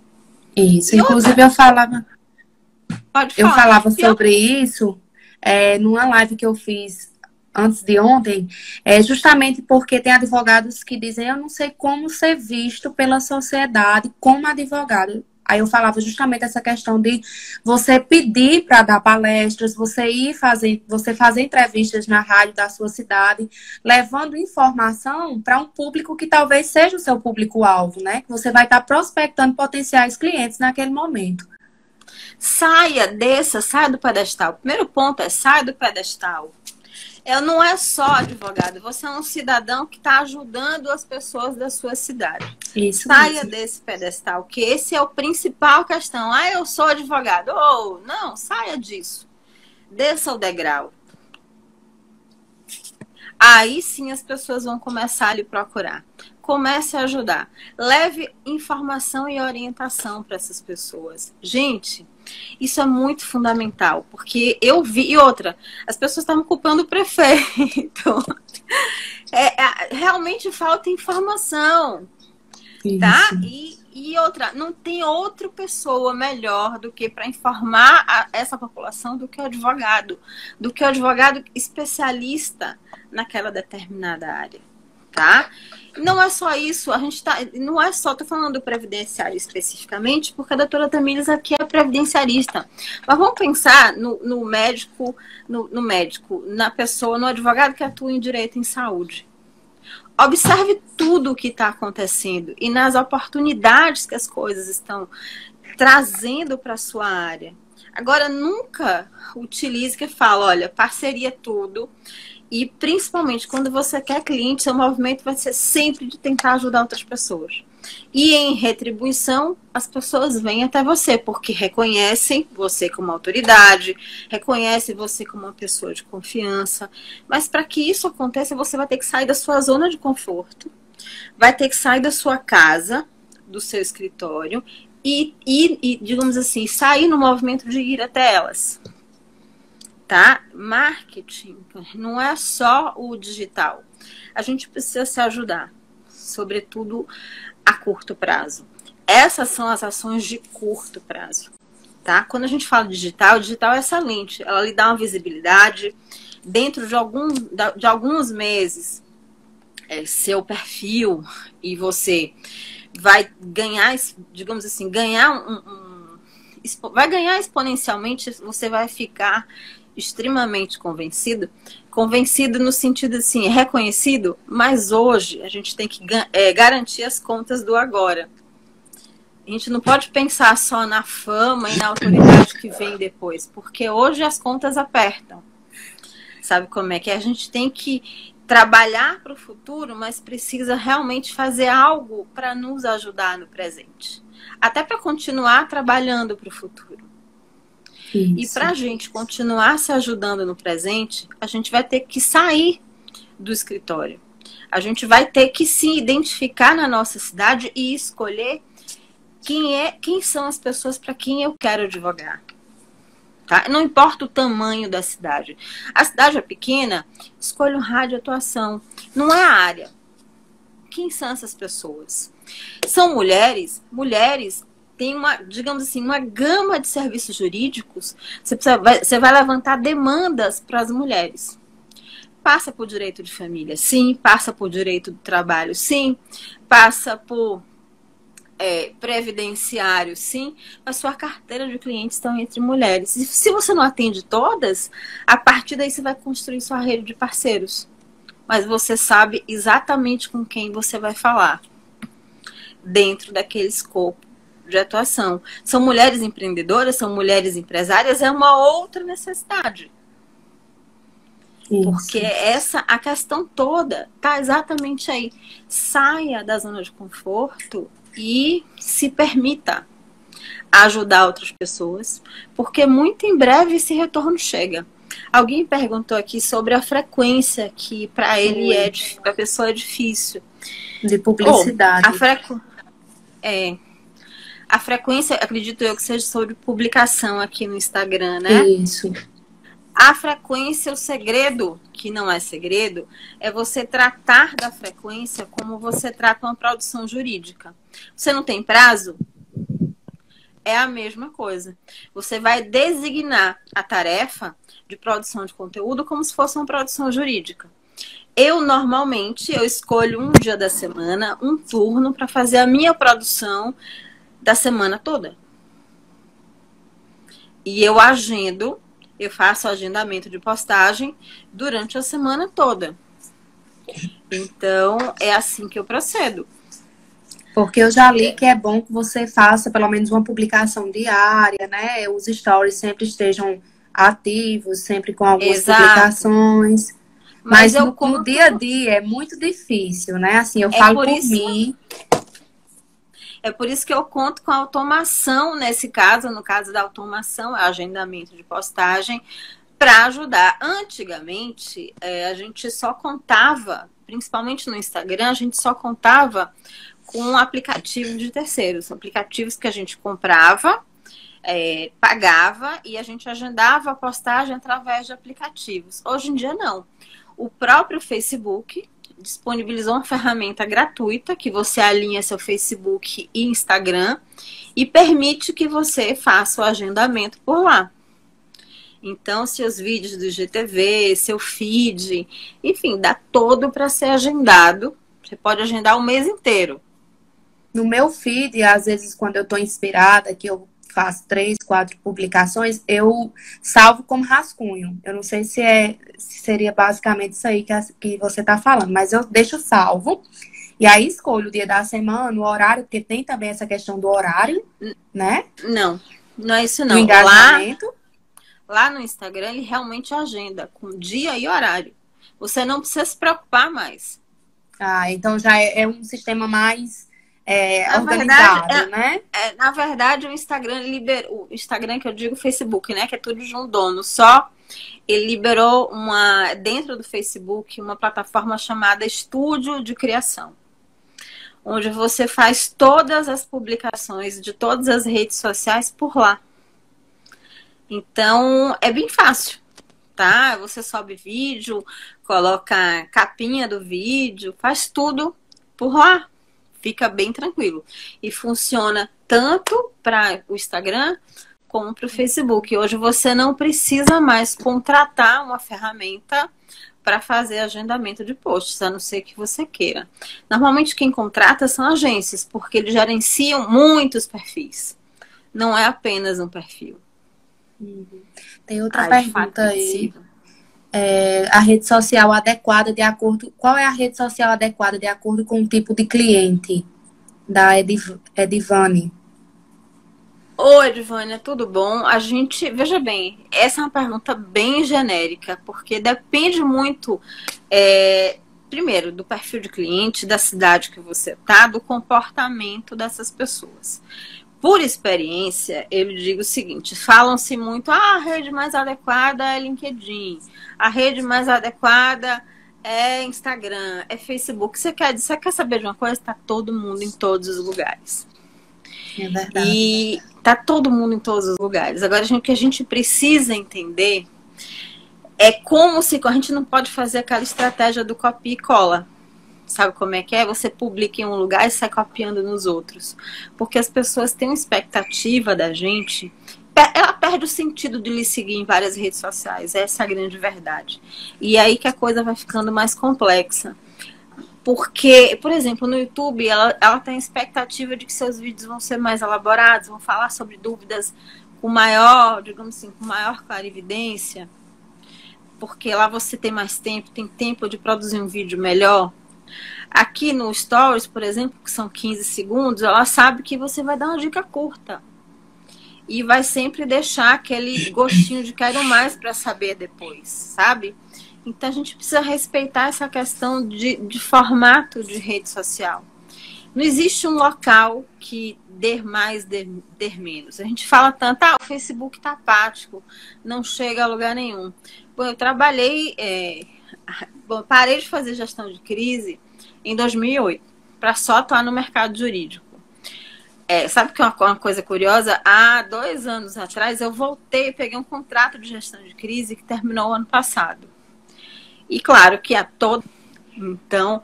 Isso, inclusive eu falava sobre isso numa live que eu fiz antes de ontem, justamente porque tem advogados que dizem, eu não sei como ser visto pela sociedade como advogado. Aí eu falava justamente essa questão de você pedir para dar palestras, você fazer entrevistas na rádio da sua cidade, levando informação para um público que talvez seja o seu público-alvo, né? Que você vai estar prospectando potenciais clientes naquele momento. Saia do pedestal. O primeiro ponto é saia do pedestal. Não é só advogado, você é um cidadão que está ajudando as pessoas da sua cidade. Isso Saia mesmo. desse pedestal, que esse é o principal questão. Eu sou advogado. Não, saia disso. Desça o degrau. Aí sim as pessoas vão começar a lhe procurar. Comece a ajudar. Leve informação e orientação para essas pessoas. Gente, isso é muito fundamental, porque eu vi... E outra, as pessoas estavam culpando o prefeito. Realmente falta informação. Isso. Tá? E outra, não tem outra pessoa melhor do que para informar essa população do que o advogado. Do que o advogado especialista naquela determinada área. Tá? Não é só isso, não é só, tô falando do previdenciário especificamente, porque a doutora Tamires aqui é previdenciarista. Mas vamos pensar no médico, na pessoa, no advogado que atua em direito em saúde. Observe tudo o que está acontecendo e nas oportunidades que as coisas estão trazendo para a sua área. Agora, nunca utilize que fala, olha, parceria tudo. E principalmente quando você quer cliente, seu movimento vai ser sempre de tentar ajudar outras pessoas. E em retribuição, as pessoas vêm até você, porque reconhecem você como autoridade, reconhecem você como uma pessoa de confiança. Mas para que isso aconteça, você vai ter que sair da sua zona de conforto, vai ter que sair da sua casa, do seu escritório, e digamos assim, sair no movimento de ir até elas. Tá? Marketing não é só o digital. A gente precisa se ajudar, sobretudo a curto prazo. Essas são as ações de curto prazo. Tá? Quando a gente fala digital, o digital é excelente. Ela lhe dá uma visibilidade. Dentro de alguns meses, seu perfil e você vai ganhar, digamos assim, vai ganhar exponencialmente, você vai ficar extremamente convencido no sentido assim, reconhecido, mas hoje a gente tem que garantir as contas do agora. A gente não pode pensar só na fama e na autoridade que vem depois, porque hoje as contas apertam. Sabe como é que é? A gente tem que trabalhar para o futuro, mas precisa realmente fazer algo para nos ajudar no presente. Até para continuar trabalhando para o futuro. Isso. E para a gente continuar se ajudando no presente, a gente vai ter que sair do escritório. A gente vai ter que se identificar na nossa cidade e escolher quem são as pessoas para quem eu quero advogar. Tá? Não importa o tamanho da cidade. A cidade é pequena, escolha um rádio de atuação. Não é a área. Quem são essas pessoas? São mulheres? Mulheres têm uma, digamos assim, uma gama de serviços jurídicos. Você vai levantar demandas para as mulheres. Passa por direito de família, sim. Passa por direito do trabalho, sim. Passa por previdenciário, sim, mas sua carteira de clientes estão entre mulheres. E se você não atende todas, a partir daí você vai construir sua rede de parceiros. Mas você sabe exatamente com quem você vai falar dentro daquele escopo de atuação. São mulheres empreendedoras, são mulheres empresárias, é uma outra necessidade. Isso. Porque a questão toda está exatamente aí. Saia da zona de conforto e se permita ajudar outras pessoas, porque muito em breve esse retorno chega. Alguém perguntou aqui sobre a frequência, que para ele para a pessoa é difícil. De publicidade. A frequência, acredito eu que seja sobre publicação aqui no Instagram, né? Isso. A frequência, o segredo, que não é segredo, é você tratar da frequência como você trata uma produção jurídica. Você não tem prazo? É a mesma coisa. Você vai designar a tarefa de produção de conteúdo como se fosse uma produção jurídica. Normalmente, eu escolho um dia da semana, um turno, para fazer a minha produção da semana toda. E eu agendo. Eu faço agendamento de postagem durante a semana toda. Então, é assim que eu procedo. Porque eu já li que é bom que você faça pelo menos uma publicação diária, né? Os stories sempre estejam ativos, sempre com algumas publicações. Mas no dia a dia é muito difícil, né? Assim, eu falo por mim. É por isso que eu conto com a automação nesse caso, no caso da automação, agendamento de postagem, para ajudar. Antigamente, a gente só contava, principalmente no Instagram, a gente só contava com aplicativo de terceiros, aplicativos que a gente comprava, pagava e a gente agendava a postagem através de aplicativos. Hoje em dia, não. O próprio Facebook disponibilizou uma ferramenta gratuita que você alinha seu Facebook e Instagram e permite que você faça o agendamento por lá. Então, seus vídeos do IGTV, seu feed, enfim, dá todo para ser agendado. Você pode agendar o mês inteiro. No meu feed, às vezes, quando eu estou inspirada, que eu faço 3, 4 publicações, eu salvo como rascunho. Eu não sei se seria basicamente isso aí que você está falando, mas eu deixo salvo. E aí escolho o dia da semana, o horário, porque tem também essa questão do horário, né? Não é isso não. Do engajamento. Lá no Instagram, ele realmente agenda com dia e horário. Você não precisa se preocupar mais. Então já é um sistema mais organizado, né? Na verdade, o Instagram liberou, o Instagram que eu digo, o Facebook, né? Que é tudo de um dono só. Ele liberou dentro do Facebook uma plataforma chamada Estúdio de Criação, onde você faz todas as publicações de todas as redes sociais por lá. Então, é bem fácil, tá? Você sobe vídeo, coloca a capinha do vídeo, faz tudo por lá. Fica bem tranquilo. E funciona tanto para o Instagram como para o Facebook. Hoje você não precisa mais contratar uma ferramenta para fazer agendamento de posts, a não ser que você queira. Normalmente quem contrata são agências, porque eles gerenciam muitos perfis. Não é apenas um perfil. Tem outra pergunta aí. A rede social adequada de acordo... Qual é a rede social adequada de acordo com o tipo de cliente? Da Edivane. Oi, Edvânia, tudo bom? A gente, veja bem, essa é uma pergunta bem genérica, porque depende muito, primeiro, do perfil de cliente, da cidade que você está, do comportamento dessas pessoas. Por experiência, eu digo o seguinte: falam-se muito, a rede mais adequada é LinkedIn, a rede mais adequada é Instagram, é Facebook. Você quer saber de uma coisa? Está todo mundo em todos os lugares. É verdade. E tá todo mundo em todos os lugares. Agora, o que a gente precisa entender é como se a gente não pode fazer aquela estratégia do copia e cola. Sabe como é que é? Você publica em um lugar e sai copiando nos outros. Porque as pessoas têm uma expectativa da gente. Ela perde o sentido de lhe seguir em várias redes sociais. Essa é a grande verdade. E é aí que a coisa vai ficando mais complexa. Porque, por exemplo, no YouTube, ela tem a expectativa de que seus vídeos vão ser mais elaborados, vão falar sobre dúvidas com maior, digamos assim, com maior clarividência, porque lá você tem mais tempo, tem tempo de produzir um vídeo melhor. Aqui no Stories, por exemplo, que são 15 segundos, ela sabe que você vai dar uma dica curta. E vai sempre deixar aquele gostinho de quero mais para saber depois, sabe? Então, a gente precisa respeitar essa questão de formato de rede social. Não existe um local que der mais, der menos. A gente fala tanto, o Facebook tá apático, não chega a lugar nenhum. Bom, eu trabalhei, parei de fazer gestão de crise em 2008, para só atuar no mercado jurídico. Sabe que é uma coisa curiosa? Há 2 anos atrás, eu voltei e peguei um contrato de gestão de crise que terminou o ano passado. E claro que a todo. Então,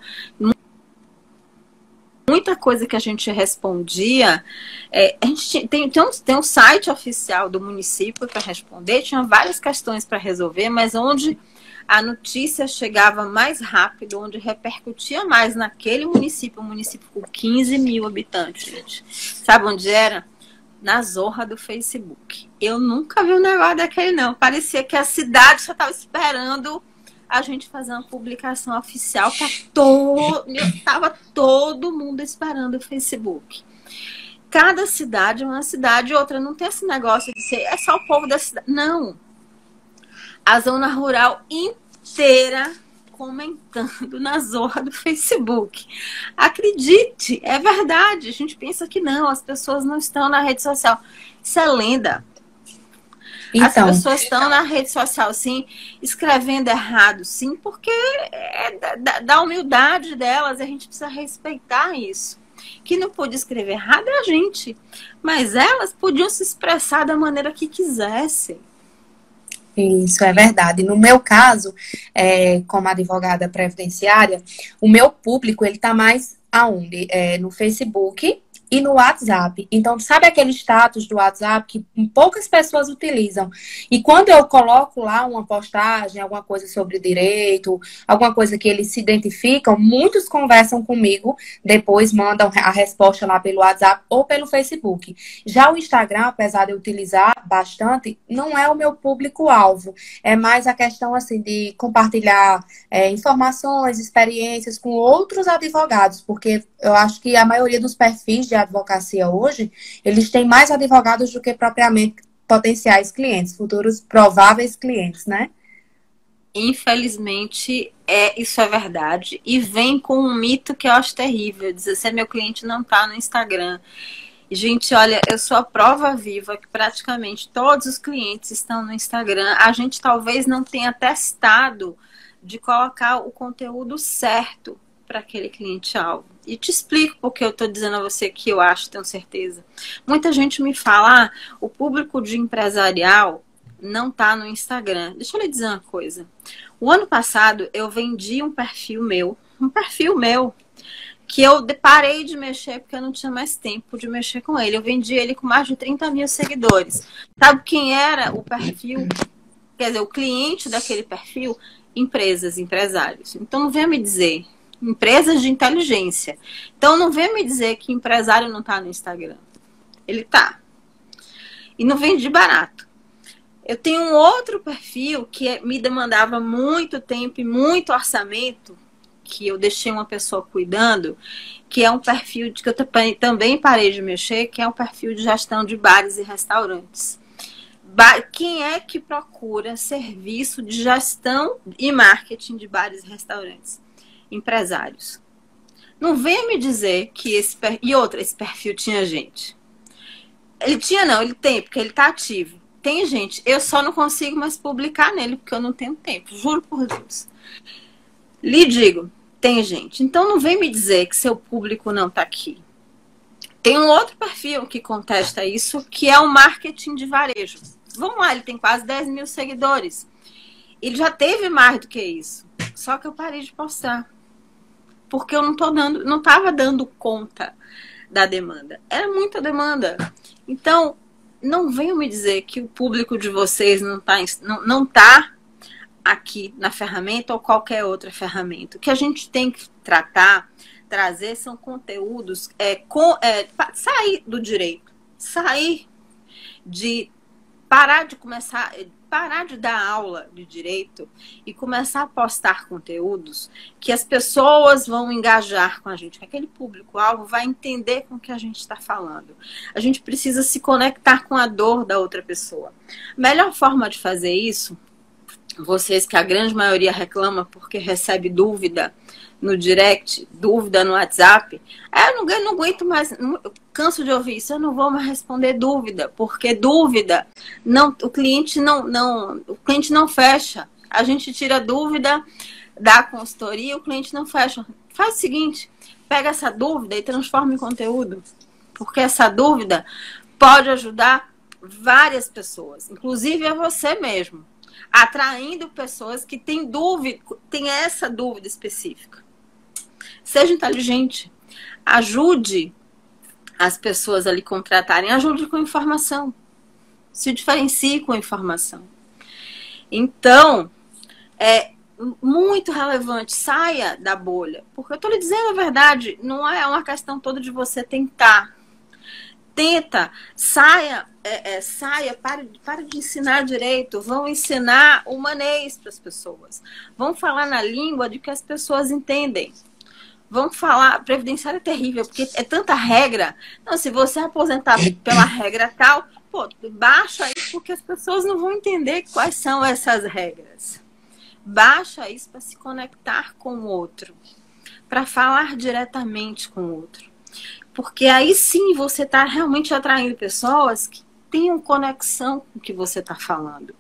muita coisa que a gente respondia. A gente tem um site oficial do município para responder, tinha várias questões para resolver, mas onde a notícia chegava mais rápido, onde repercutia mais naquele município, um município com 15 mil habitantes, gente. Sabe onde era? Na zorra do Facebook. Eu nunca vi um negócio daquele, não. Parecia que a cidade só estava esperando a gente fazer uma publicação oficial para estava todo mundo esperando o Facebook. Cada cidade é uma cidade, outra não tem esse negócio de ser, é só o povo da cidade. Não. A zona rural inteira comentando na zorra do Facebook. Acredite, é verdade. A gente pensa que não, as pessoas não estão na rede social. Isso é lenda. As pessoas estão na rede social, sim, escrevendo errado, sim, porque da humildade delas, a gente precisa respeitar isso. Que não pôde escrever errado é a gente, mas elas podiam se expressar da maneira que quisessem. Isso é verdade. No meu caso, como advogada previdenciária, o meu público ele está mais aonde? No Facebook e no WhatsApp. Então, sabe aquele status do WhatsApp que poucas pessoas utilizam? E quando eu coloco lá uma postagem, alguma coisa sobre direito, alguma coisa que eles se identificam, muitos conversam comigo, depois mandam a resposta lá pelo WhatsApp ou pelo Facebook. Já o Instagram, apesar de eu utilizar bastante, não é o meu público-alvo. É mais a questão assim de compartilhar informações, experiências com outros advogados, porque eu acho que a maioria dos perfis de advocacia hoje, eles têm mais advogados do que propriamente potenciais clientes, futuros prováveis clientes, né? Infelizmente, isso é verdade. E vem com um mito que eu acho terrível, dizer se meu cliente não está no Instagram. Gente, olha, eu sou a prova viva que praticamente todos os clientes estão no Instagram. A gente talvez não tenha testado de colocar o conteúdo certo para aquele cliente-alvo. E te explico porque eu estou dizendo a você que eu acho, tenho certeza. Muita gente me fala, o público de empresarial não está no Instagram. Deixa eu lhe dizer uma coisa. O ano passado eu vendi um perfil meu, que eu parei de mexer porque eu não tinha mais tempo de mexer com ele. Eu vendi ele com mais de 30 mil seguidores. Sabe quem era o perfil? Quer dizer, o cliente daquele perfil? Empresas, empresários. Então não venha me dizer, empresas de inteligência. Então não venha me dizer que empresário não está no Instagram. Ele está. E não vende barato. Eu tenho um outro perfil que me demandava muito tempo e muito orçamento, que eu deixei uma pessoa cuidando, que é um perfil que eu também parei de mexer, que é um perfil de gestão de bares e restaurantes. Quem é que procura serviço de gestão e marketing de bares e restaurantes? Empresários. Não venha me dizer que esse perfil tinha gente. Ele tinha não, ele tem, porque ele está ativo. Tem gente, eu só não consigo mais publicar nele, porque eu não tenho tempo, juro por Deus. Lhe digo, tem gente. Então não vem me dizer que seu público não está aqui. Tem um outro perfil que contesta isso, que é o marketing de varejo. Vamos lá, ele tem quase 10 mil seguidores. Ele já teve mais do que isso. Só que eu parei de postar. Porque eu não estava dando conta da demanda. Era muita demanda. Então, não venham me dizer que o público de vocês não tá aqui na ferramenta ou qualquer outra ferramenta. O que a gente tem que trazer são conteúdos, sair do direito, parar de dar aula de direito e começar a postar conteúdos que as pessoas vão engajar com a gente, que aquele público-alvo vai entender com o que a gente está falando. A gente precisa se conectar com a dor da outra pessoa. A melhor forma de fazer isso, vocês que a grande maioria reclama porque recebe dúvida no direct, dúvida no WhatsApp, eu não aguento mais, canso de ouvir isso, eu não vou mais responder dúvida, porque dúvida, o cliente não fecha. A gente tira a dúvida da consultoria, o cliente não fecha. Faz o seguinte, pega essa dúvida e transforma em conteúdo, porque essa dúvida pode ajudar várias pessoas, inclusive a você mesmo, atraindo pessoas que têm essa dúvida específica. Seja inteligente, ajude as pessoas a lhe contratarem, ajude com informação, se diferencie com informação. Então, é muito relevante, saia da bolha, porque eu estou lhe dizendo a verdade, não é uma questão toda de você tentar. Tenta, saia, pare de ensinar direito, vão ensinar humanês para as pessoas, vão falar na língua de que as pessoas entendem. Vamos falar, previdenciário é terrível, porque é tanta regra. Não, se você aposentar pela regra tal, baixa isso, porque as pessoas não vão entender quais são essas regras. Baixa isso para se conectar com o outro, para falar diretamente com o outro. Porque aí sim você está realmente atraindo pessoas que tenham conexão com o que você está falando.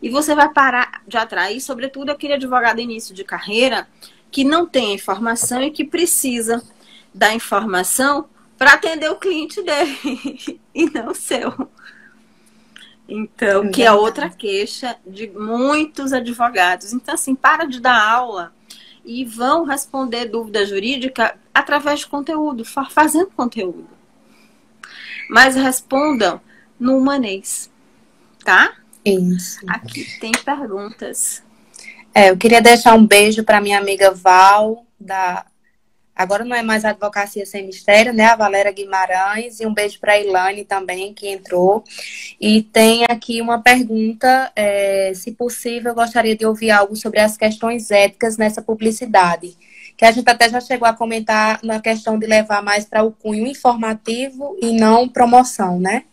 E você vai parar de atrair, sobretudo, aquele advogado início de carreira que não tem informação e que precisa da informação para atender o cliente dele e não o seu. Então, que é outra queixa de muitos advogados. Então, assim, para de dar aula e vão responder dúvida jurídica através de conteúdo, fazendo conteúdo. Mas respondam no humanês, tá? Isso. Aqui tem perguntas. Eu queria deixar um beijo para minha amiga Val, agora não é mais Advocacia Sem Mistério, né? A Valéria Guimarães, e um beijo para a Ilane também, que entrou. E tem aqui uma pergunta, se possível, eu gostaria de ouvir algo sobre as questões éticas nessa publicidade, que a gente até já chegou a comentar na questão de levar mais para o cunho informativo e não promoção, né?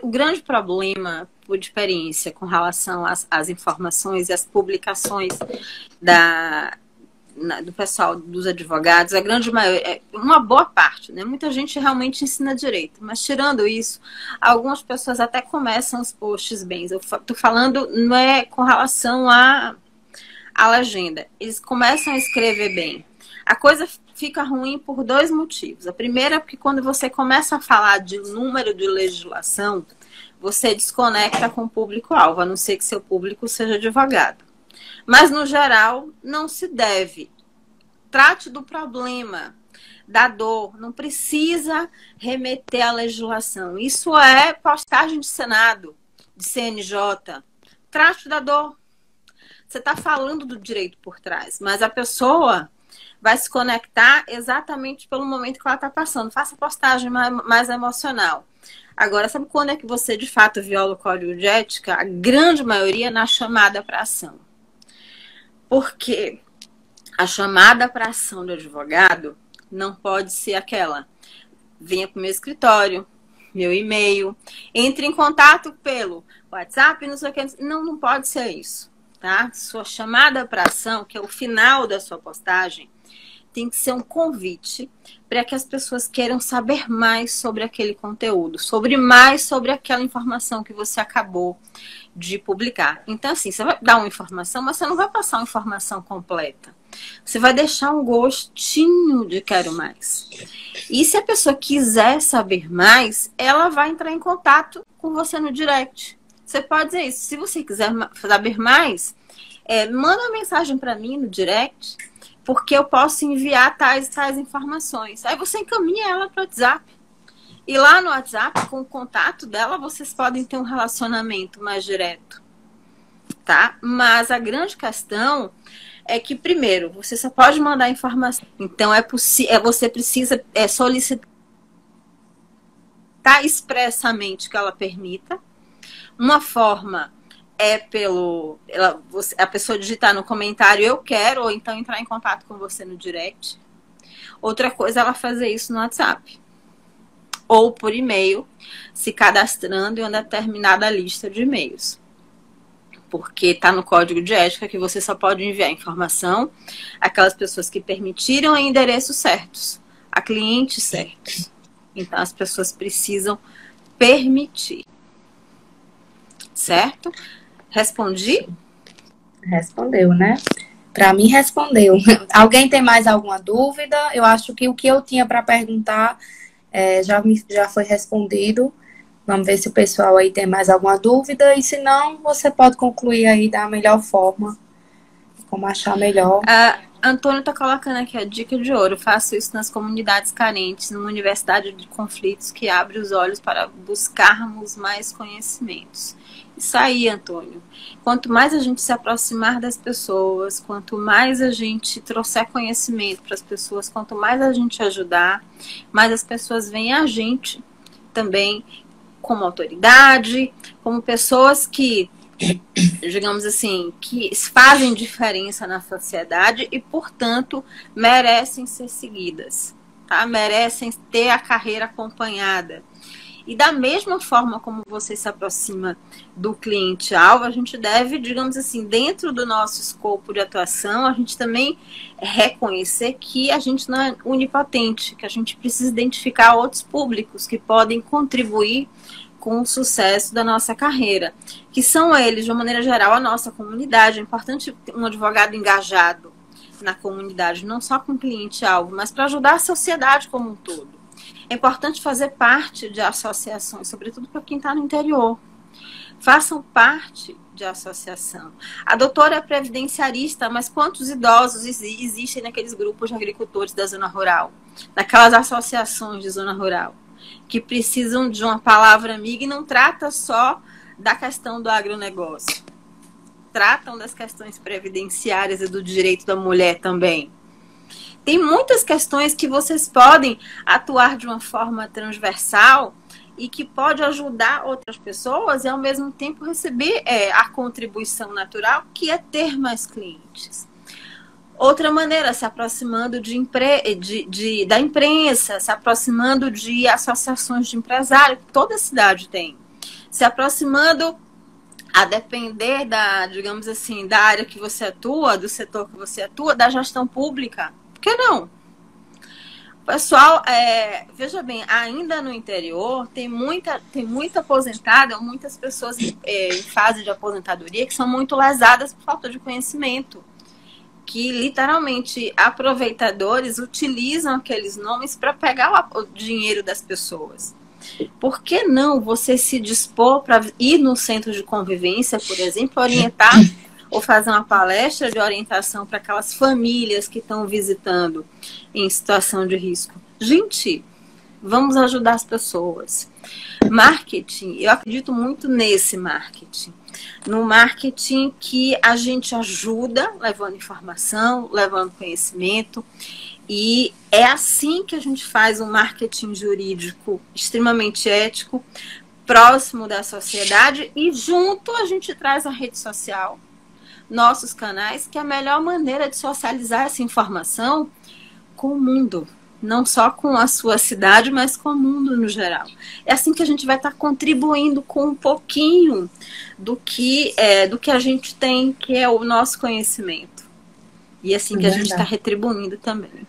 O grande problema, por experiência, com relação às informações e às publicações do pessoal, dos advogados, a grande maioria, uma boa parte, né? Muita gente realmente ensina direito, mas tirando isso, algumas pessoas até começam os posts bem. Eu tô falando, não é com relação à legenda, eles começam a escrever bem. A coisa fica ruim por dois motivos. A primeira é porque quando você começa a falar de número de legislação, você desconecta com o público-alvo, a não ser que seu público seja advogado. Mas, no geral, não se deve. Trate do problema, da dor. Não precisa remeter à legislação. Isso é postagem de Senado, de CNJ. Trate da dor. Você está falando do direito por trás, mas a pessoa vai se conectar exatamente pelo momento que ela está passando. Faça postagem mais emocional. Agora, sabe quando é que você, de fato, viola o código de ética? A grande maioria na chamada para ação. Porque A chamada para ação do advogado não pode ser aquela: venha para o meu escritório, meu e-mail, entre em contato pelo WhatsApp, não sei o que. Não, não pode ser isso, tá? Sua chamada para ação, que é o final da sua postagem, tem que ser um convite para que as pessoas queiram saber mais sobre aquele conteúdo, sobre aquela informação que você acabou de publicar. Então, assim, você vai dar uma informação, mas você não vai passar uma informação completa. Você vai deixar um gostinho de quero mais. E se a pessoa quiser saber mais, ela vai entrar em contato com você no direct. Você pode dizer isso. Se você quiser saber mais, manda uma mensagem para mim no direct, porque eu posso enviar tais informações. Aí você encaminha ela para o WhatsApp. E lá no WhatsApp, com o contato dela, vocês podem ter um relacionamento mais direto, tá? Mas a grande questão é que, primeiro, você só pode mandar informação. Então, você precisa solicitar expressamente que ela permita. Uma forma a pessoa digitar no comentário eu quero, ou então entrar em contato com você no direct. Outra coisa é ela fazer isso no WhatsApp. Ou por e-mail, se cadastrando em uma determinada lista de e-mails. Porque está no código de ética que você só pode enviar informação àquelas pessoas que permitiram em endereços certos, a clientes certos. Então, as pessoas precisam permitir. Certo? Respondi? Respondeu, né? Para mim, respondeu. Alguém tem mais alguma dúvida? Eu acho que o que eu tinha para perguntar já foi respondido. Vamos ver se o pessoal aí tem mais alguma dúvida. E se não, você pode concluir aí da melhor forma, como achar melhor. Antônio está colocando aqui a dica de ouro. Faço isso nas comunidades carentes, numa universidade de conflitos que abre os olhos para buscarmos mais conhecimentos. Isso aí, Antônio. Quanto mais a gente se aproximar das pessoas, quanto mais a gente trouxer conhecimento para as pessoas, quanto mais a gente ajudar, mais as pessoas veem a gente também como autoridade, como pessoas que, digamos assim, que fazem diferença na sociedade e, portanto, merecem ser seguidas, tá? Merecem ter a carreira acompanhada. E da mesma forma como você se aproxima do cliente-alvo, a gente deve, digamos assim, dentro do nosso escopo de atuação, a gente também reconhecer que a gente não é onipotente, que a gente precisa identificar outros públicos que podem contribuir com o sucesso da nossa carreira, que são eles, de uma maneira geral, a nossa comunidade. É importante ter um advogado engajado na comunidade, não só com o cliente-alvo, mas para ajudar a sociedade como um todo. É importante fazer parte de associações, sobretudo para quem está no interior. Façam parte de associação. A doutora é previdenciarista, mas quantos idosos existem naqueles grupos de agricultores da zona rural? Naquelas associações de zona rural, que precisam de uma palavra amiga e não trata só da questão do agronegócio. Tratam das questões previdenciárias e do direito da mulher também. Tem muitas questões que vocês podem atuar de uma forma transversal e que pode ajudar outras pessoas e, ao mesmo tempo, receber a contribuição natural, que é ter mais clientes. Outra maneira, se aproximando da imprensa, se aproximando de associações de empresários, que toda cidade tem. Se aproximando, a depender digamos assim, da área que você atua, do setor que você atua, da gestão pública. Por que não? Pessoal, veja bem, ainda no interior tem muita aposentada, muitas pessoas em fase de aposentadoria que são muito lesadas por falta de conhecimento, que literalmente aproveitadores utilizam aqueles nomes para pegar o dinheiro das pessoas. Por que não você se dispor para ir no centro de convivência, por exemplo, orientar ou fazer uma palestra de orientação para aquelas famílias que estão visitando em situação de risco? Gente, vamos ajudar as pessoas. Marketing, eu acredito muito nesse marketing. No marketing que a gente ajuda, levando informação, levando conhecimento. E é assim que a gente faz um marketing jurídico extremamente ético, próximo da sociedade, e junto a gente traz a rede social nossos canais, que é a melhor maneira de socializar essa informação com o mundo. Não só com a sua cidade, mas com o mundo no geral. É assim que a gente vai estar contribuindo com um pouquinho do que a gente tem, que é o nosso conhecimento. E assim que a gente está retribuindo também.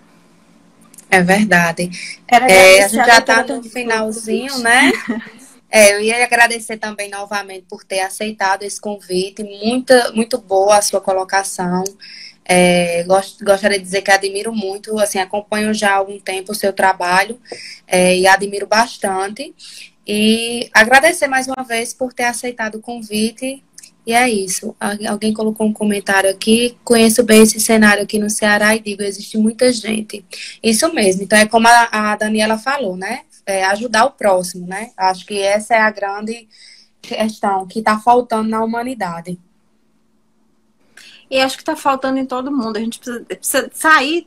É verdade. A gente já está no finalzinho, né? Eu ia agradecer também novamente por ter aceitado esse convite. Muito boa a sua colocação. Gostaria de dizer que admiro muito, assim, acompanho já há algum tempo o seu trabalho e admiro bastante. E agradecer mais uma vez por ter aceitado o convite. E é isso. Alguém colocou um comentário aqui. Conheço bem esse cenário aqui no Ceará e digo, existe muita gente. Isso mesmo. Então é como a Daniela falou, né? Ajudar o próximo, né? Acho que essa é a grande questão que está faltando na humanidade. E acho que está faltando em todo mundo. A gente precisa sair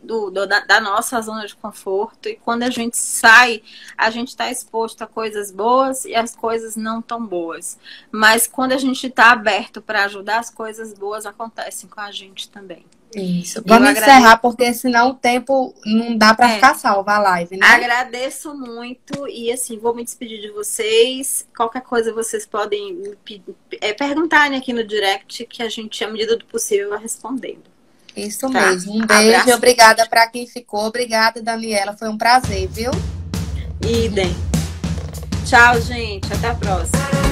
da nossa zona de conforto. E quando a gente sai, a gente está exposto a coisas boas e as coisas não tão boas. Mas quando a gente está aberto para ajudar, as coisas boas acontecem com a gente também. Isso. Vamos encerrar, porque senão o tempo não dá para ficar salva a live, né? Agradeço muito e assim, vou me despedir de vocês. Qualquer coisa vocês podem perguntarem aqui no direct, que a gente, à medida do possível, vai respondendo. Isso mesmo. Um beijo e obrigada para quem ficou. Obrigada, Daniela. Foi um prazer, viu? Idem. Tchau, gente. Até a próxima.